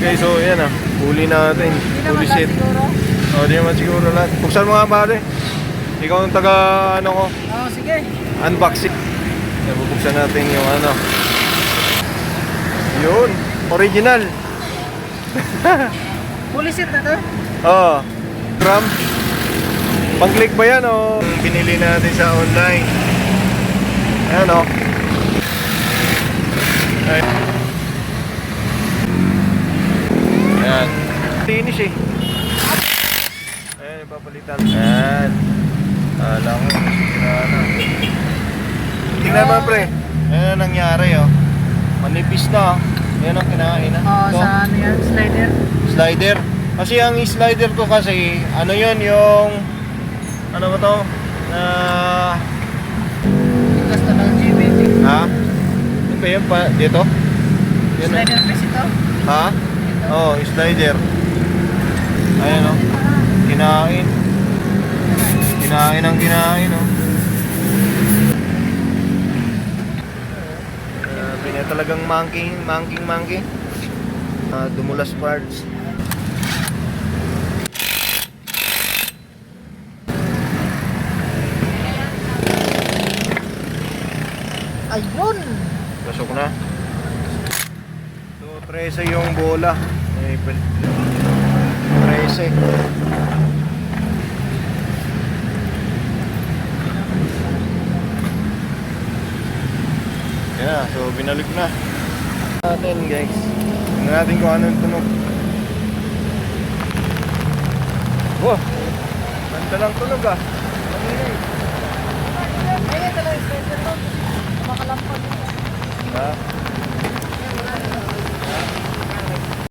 Okay, so yan ah. Huli natin. Huli set. Oh, di naman siguro lahat. Buksan mo nga pare. Ikaw ang taga ano ko. Oo, sige. Unboxing. Yan, bubuksan natin yung ano. Yun. Original. Fully set na to? Oh. Gram. Pang-click ba yan o binili natin sa online? Ayan o. Ayan. Finish eh. Ayan, ipapalitan. Ayan. Alam mo, sira na. Tingnan mo pre. Ayan ang nangyari oh. Manipis na oh. Ayan ang kinain na. Oo, sa ano yan? Slider? Slider. Kasi ang slider ko kasi, ano yun yung, ano ba to? Gusto ng GBT. Ha? Ano ba yun pa? Dito? Yan, Slider press ito? ha? Oo, slider. Ayan o. Kinain. Kinain ang kinain o. Pinya talagang monkey. Dumulas parts. Ayun! Pasok na. So, 13 yung bola. Eh, 13. Yan, so binalik na natin guys. Tingnan natin kung ano yung tunog. Wow! Ganda lang tunog ah. Ay, ito lang yung slider to. Makalampag. Ha?